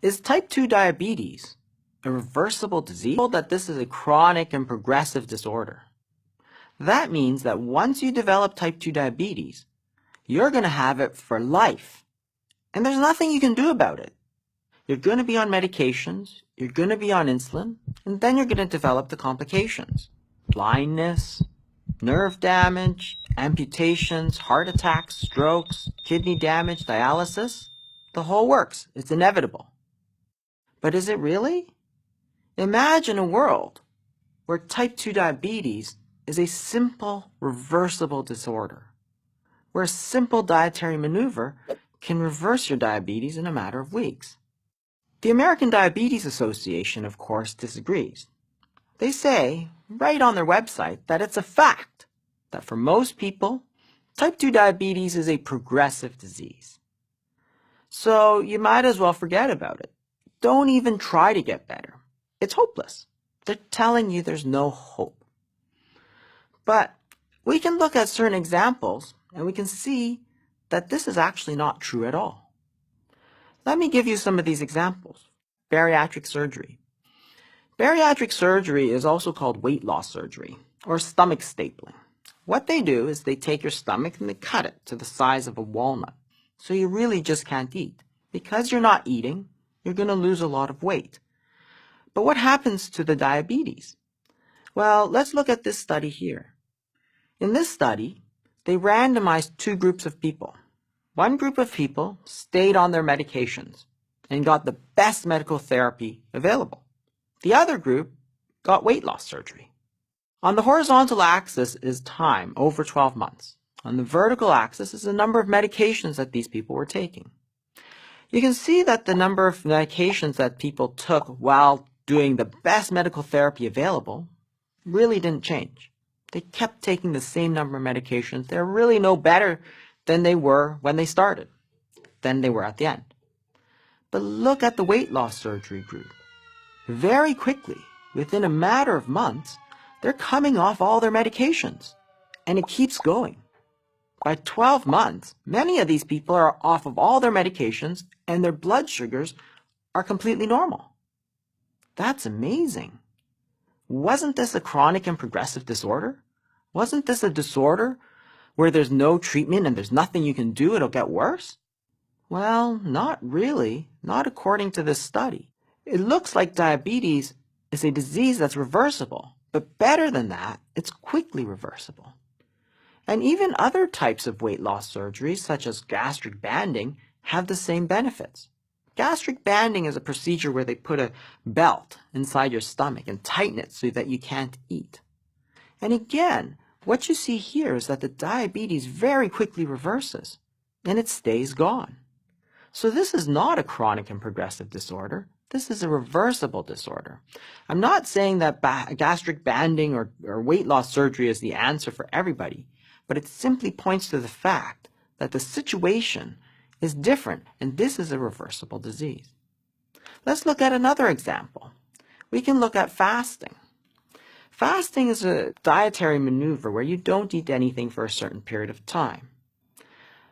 Is type 2 diabetes a reversible disease? We're told that this is a chronic and progressive disorder. That means that once you develop type 2 diabetes, you're going to have it for life. And there's nothing you can do about it. You're going to be on medications, you're going to be on insulin, and then you're going to develop the complications. Blindness, nerve damage, amputations, heart attacks, strokes, kidney damage, dialysis. The whole works. It's inevitable. But is it really? Imagine a world where type 2 diabetes is a simple, reversible disorder, where a simple dietary maneuver can reverse your diabetes in a matter of weeks. The American Diabetes Association, of course, disagrees. They say, right on their website, that it's a fact that for most people, type 2 diabetes is a progressive disease. So you might as well forget about it. Don't even try to get better. It's hopeless. They're telling you there's no hope. But we can look at certain examples and we can see that this is actually not true at all. Let me give you some of these examples. Bariatric surgery. Bariatric surgery is also called weight loss surgery or stomach stapling. What they do is they take your stomach and they cut it to the size of a walnut. So you really just can't eat. Because you're not eating, you're going to lose a lot of weight. But what happens to the diabetes? Well, let's look at this study here. In this study, they randomized two groups of people. One group of people stayed on their medications and got the best medical therapy available. The other group got weight loss surgery. On the horizontal axis is time, over 12 months. On the vertical axis is the number of medications that these people were taking. You can see that the number of medications that people took while doing the best medical therapy available really didn't change. They kept taking the same number of medications. They're really no better than they were when they started, than they were at the end. But look at the weight loss surgery group. Very quickly, within a matter of months, they're coming off all their medications, and it keeps going. By 12 months, many of these people are off of all their medications, and their blood sugars are completely normal. That's amazing. Wasn't this a chronic and progressive disorder? Wasn't this a disorder where there's no treatment and there's nothing you can do, it'll get worse? Well, not really, not according to this study. It looks like diabetes is a disease that's reversible, but better than that, it's quickly reversible. And even other types of weight loss surgeries, such as gastric banding, have the same benefits. Gastric banding is a procedure where they put a belt inside your stomach and tighten it so that you can't eat. And again, what you see here is that the diabetes very quickly reverses, and it stays gone. So this is not a chronic and progressive disorder. This is a reversible disorder. I'm not saying that gastric banding or weight loss surgery is the answer for everybody, but it simply points to the fact that the situation is different, and this is a reversible disease. Let's look at another example. We can look at fasting. Fasting is a dietary maneuver where you don't eat anything for a certain period of time.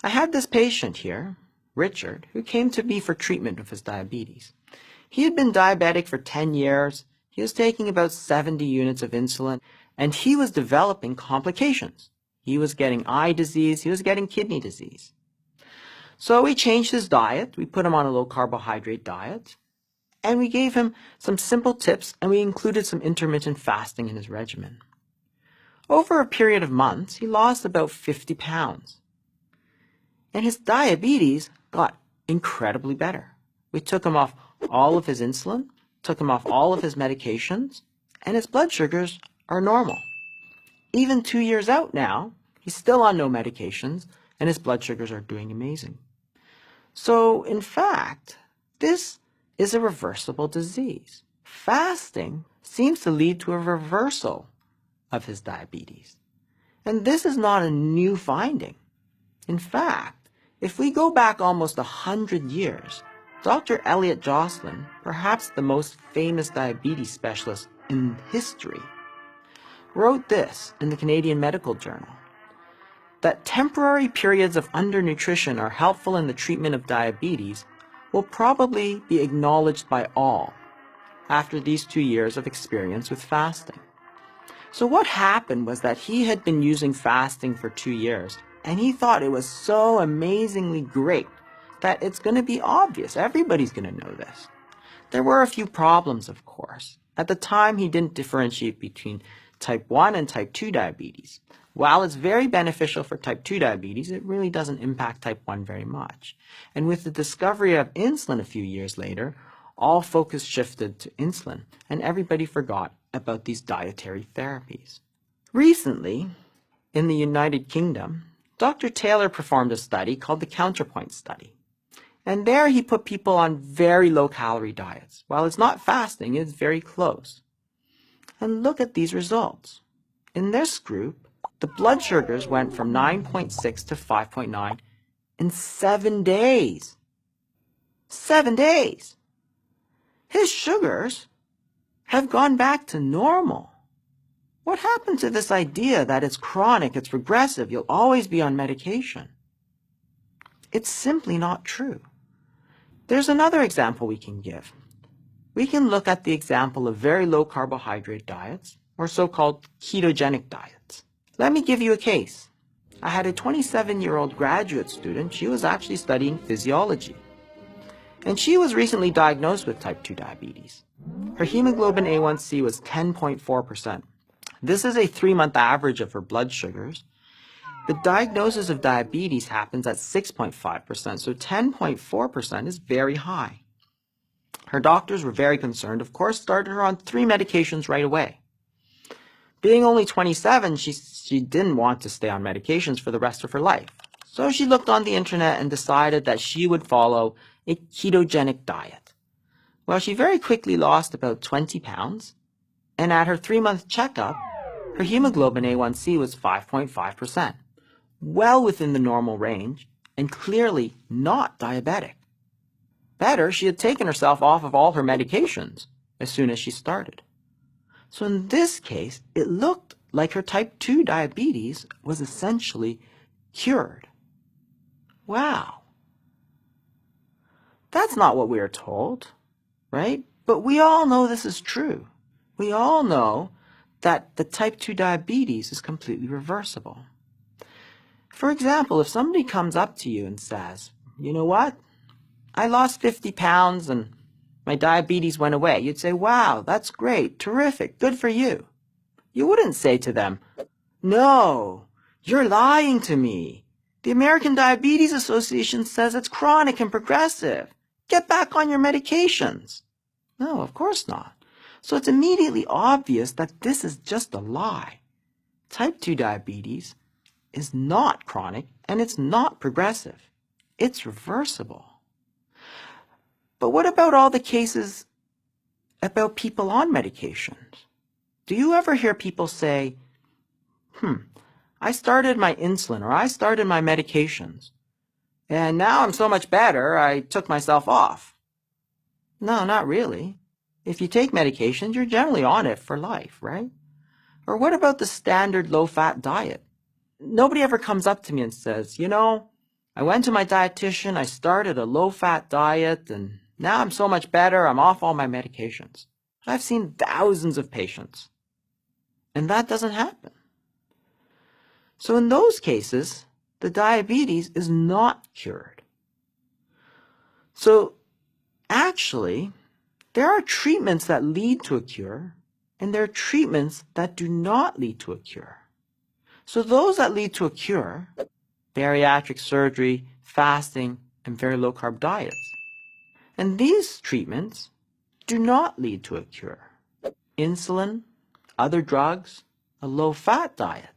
I had this patient here, Richard, who came to me for treatment of his diabetes. He had been diabetic for 10 years, he was taking about 70 units of insulin, and he was developing complications. He was getting eye disease, he was getting kidney disease. So we changed his diet, we put him on a low carbohydrate diet, and we gave him some simple tips, and we included some intermittent fasting in his regimen. Over a period of months, he lost about 50 pounds. And his diabetes got incredibly better. We took him off all of his insulin, took him off all of his medications, and his blood sugars are normal. Even 2 years out now, he's still on no medications, and his blood sugars are doing amazing. So, in fact, this is a reversible disease. Fasting seems to lead to a reversal of his diabetes. And this is not a new finding. In fact, if we go back almost 100 years, Dr. Elliot Jocelyn, perhaps the most famous diabetes specialist in history, wrote this in the Canadian Medical Journal, that temporary periods of undernutrition are helpful in the treatment of diabetes will probably be acknowledged by all after these 2 years of experience with fasting. So what happened was that he had been using fasting for 2 years, and he thought it was so amazingly great that it's going to be obvious. Everybody's going to know this. There were a few problems, of course. At the time, he didn't differentiate between type 1 and type 2 diabetes. While it's very beneficial for type 2 diabetes, it really doesn't impact type 1 very much. And with the discovery of insulin a few years later, all focus shifted to insulin, and everybody forgot about these dietary therapies. Recently, in the United Kingdom, Dr. Taylor performed a study called the Counterpoint Study. And there he put people on very low-calorie diets. While it's not fasting, it's very close. And look at these results. In this group, the blood sugars went from 9.6 to 5.9 in 7 days. 7 days! His sugars have gone back to normal. What happened to this idea that it's chronic, it's progressive, you'll always be on medication? It's simply not true. There's another example we can give. We can look at the example of very low carbohydrate diets, or so-called ketogenic diets. Let me give you a case. I had a 27-year-old graduate student. She was actually studying physiology. And she was recently diagnosed with type 2 diabetes. Her hemoglobin A1C was 10.4%. This is a 3-month average of her blood sugars. The diagnosis of diabetes happens at 6.5%, so 10.4% is very high. Her doctors were very concerned, of course, started her on 3 medications right away. Being only 27, she didn't want to stay on medications for the rest of her life. So she looked on the internet and decided that she would follow a ketogenic diet. Well, she very quickly lost about 20 pounds, and at her 3-month checkup, her hemoglobin A1C was 5.5%, well within the normal range, and clearly not diabetic. Better, she had taken herself off of all her medications as soon as she started. So in this case, it looked like her type 2 diabetes was essentially cured. Wow. That's not what we are told, right? But we all know this is true. We all know that the type 2 diabetes is completely reversible. For example, if somebody comes up to you and says, you know what? I lost 50 pounds and my diabetes went away. You'd say, wow, that's great, terrific, good for you. You wouldn't say to them, no, you're lying to me. The American Diabetes Association says it's chronic and progressive. Get back on your medications. No, of course not. So it's immediately obvious that this is just a lie. Type 2 diabetes is not chronic and it's not progressive. It's reversible. But what about all the cases about people on medications? Do you ever hear people say, I started my insulin or I started my medications, and now I'm so much better, I took myself off? No, not really. If you take medications, you're generally on it for life, right? Or what about the standard low-fat diet? Nobody ever comes up to me and says, you know, I went to my dietitian, I started a low-fat diet, and now I'm so much better, I'm off all my medications. I've seen thousands of patients, and that doesn't happen. So in those cases, the diabetes is not cured. So actually, there are treatments that lead to a cure, and there are treatments that do not lead to a cure. So those that lead to a cure, bariatric surgery, fasting, and very low-carb diets. And these treatments do not lead to a cure. Insulin, other drugs, a low-fat diet.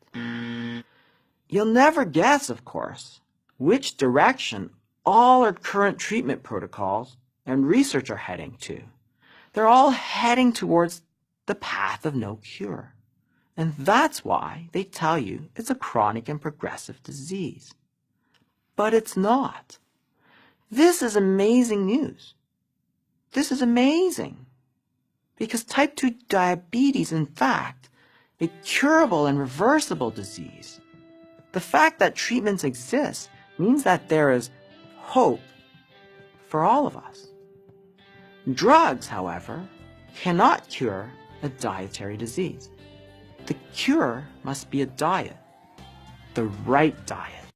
You'll never guess, of course, which direction all our current treatment protocols and research are heading to. They're all heading towards the path of no cure. And that's why they tell you it's a chronic and progressive disease. But it's not. This is amazing news. This is amazing. Because type 2 diabetes, in fact, a curable and reversible disease. The fact that treatments exist means that there is hope for all of us. Drugs, however, cannot cure a dietary disease. The cure must be a diet, the right diet.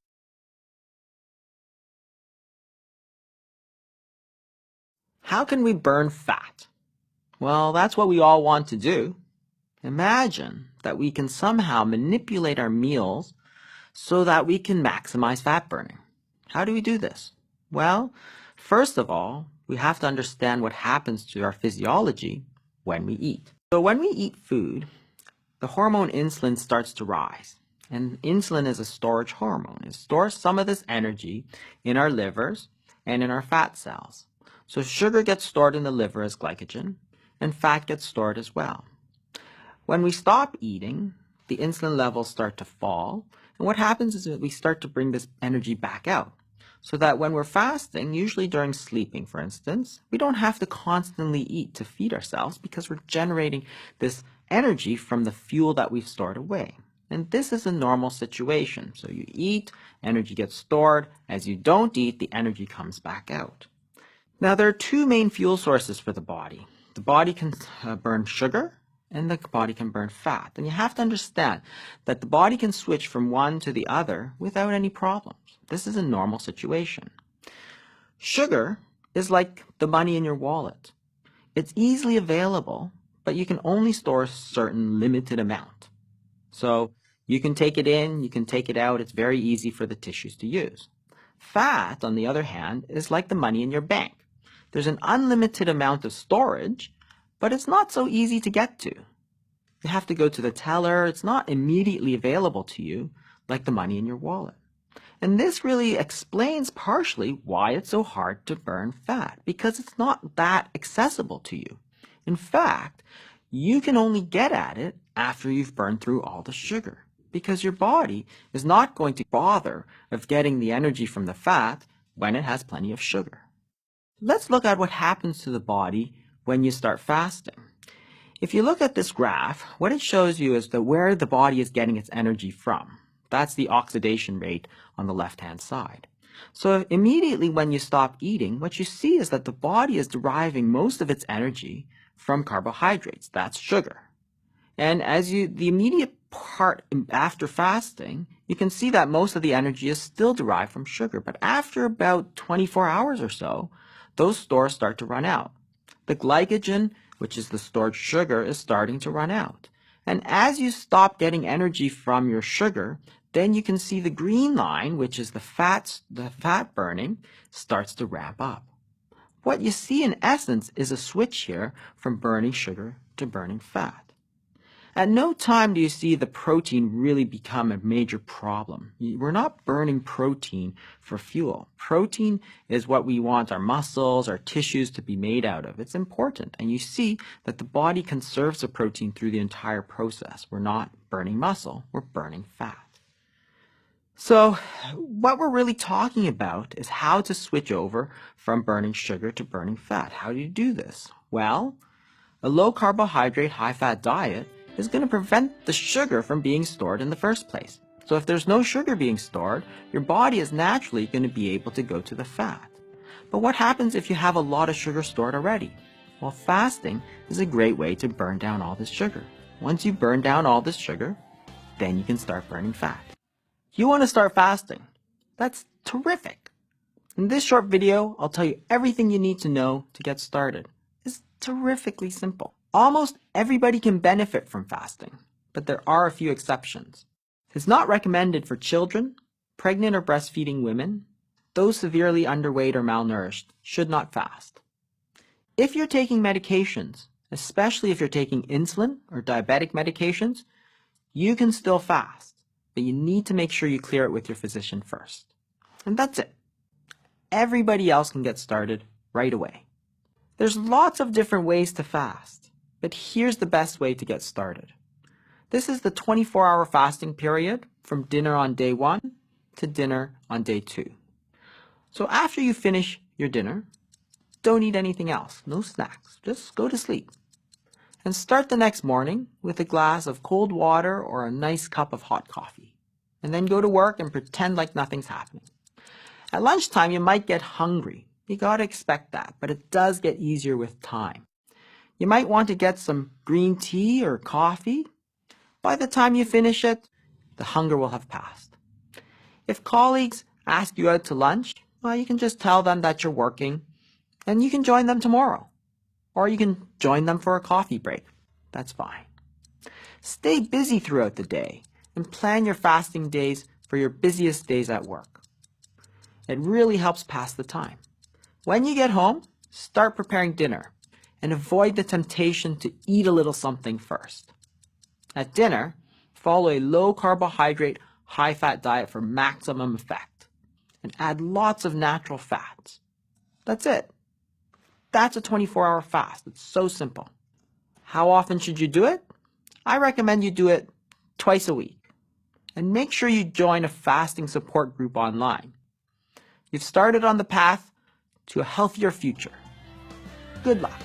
How can we burn fat? Well, that's what we all want to do. Imagine that we can somehow manipulate our meals so that we can maximize fat burning. How do we do this? Well, first of all, we have to understand what happens to our physiology when we eat. So when we eat food, the hormone insulin starts to rise. And insulin is a storage hormone. It stores some of this energy in our livers and in our fat cells. So sugar gets stored in the liver as glycogen, and fat gets stored as well. When we stop eating, the insulin levels start to fall, and what happens is that we start to bring this energy back out. So that when we're fasting, usually during sleeping, for instance, we don't have to constantly eat to feed ourselves because we're generating this energy from the fuel that we've stored away. And this is a normal situation. So you eat, energy gets stored. As you don't eat, the energy comes back out. Now, there are two main fuel sources for the body. The body can burn sugar, and the body can burn fat. And you have to understand that the body can switch from one to the other without any problems. This is a normal situation. Sugar is like the money in your wallet. It's easily available, but you can only store a certain limited amount. So you can take it in, you can take it out. It's very easy for the tissues to use. Fat, on the other hand, is like the money in your bank. There's an unlimited amount of storage, but it's not so easy to get to. You have to go to the teller. It's not immediately available to you like the money in your wallet. And this really explains partially why it's so hard to burn fat, because it's not that accessible to you. In fact, you can only get at it after you've burned through all the sugar, because your body is not going to bother of getting the energy from the fat when it has plenty of sugar. Let's look at what happens to the body when you start fasting. If you look at this graph, what it shows you is that where the body is getting its energy from. That's the oxidation rate on the left-hand side. So immediately when you stop eating, what you see is that the body is deriving most of its energy from carbohydrates. That's sugar. And the immediate part after fasting, you can see that most of the energy is still derived from sugar. But after about 24 hours or so, those stores start to run out. The glycogen, which is the stored sugar, is starting to run out. And as you stop getting energy from your sugar, then you can see the green line, which is the fat burning, starts to ramp up. What you see in essence is a switch here from burning sugar to burning fat. At no time do you see the protein really become a major problem. We're not burning protein for fuel. Protein is what we want our muscles, our tissues to be made out of. It's important. And you see that the body conserves the protein through the entire process. We're not burning muscle, we're burning fat. So what we're really talking about is how to switch over from burning sugar to burning fat. How do you do this? Well, a low carbohydrate, high fat diet is going to prevent the sugar from being stored in the first place. So if there's no sugar being stored, your body is naturally going to be able to go to the fat. But what happens if you have a lot of sugar stored already? Well, fasting is a great way to burn down all this sugar. Once you burn down all this sugar, then you can start burning fat. You want to start fasting? That's terrific. In this short video, I'll tell you everything you need to know to get started. It's terrifically simple. Almost everybody can benefit from fasting, but there are a few exceptions. It's not recommended for children, pregnant or breastfeeding women, those severely underweight or malnourished should not fast. If you're taking medications, especially if you're taking insulin or diabetic medications, you can still fast, but you need to make sure you clear it with your physician first. And that's it. Everybody else can get started right away. There's lots of different ways to fast, but here's the best way to get started. This is the 24-hour fasting period from dinner on day 1 to dinner on day 2. So after you finish your dinner, don't eat anything else, no snacks, just go to sleep. And start the next morning with a glass of cold water or a nice cup of hot coffee. And then go to work and pretend like nothing's happening. At lunchtime, you might get hungry, You gotta expect that, but it does get easier with time. You might want to get some green tea or coffee. By the time you finish it, the hunger will have passed. If colleagues ask you out to lunch, well, you can just tell them that you're working and you can join them tomorrow. Or you can join them for a coffee break. That's fine. Stay busy throughout the day and plan your fasting days for your busiest days at work. It really helps pass the time. When you get home, start preparing dinner and avoid the temptation to eat a little something first. At dinner, follow a low-carbohydrate, high-fat diet for maximum effect and add lots of natural fats. That's it. That's a 24-hour fast. It's so simple. How often should you do it? I recommend you do it twice a week. And make sure you join a fasting support group online. You've started on the path to a healthier future. Good luck.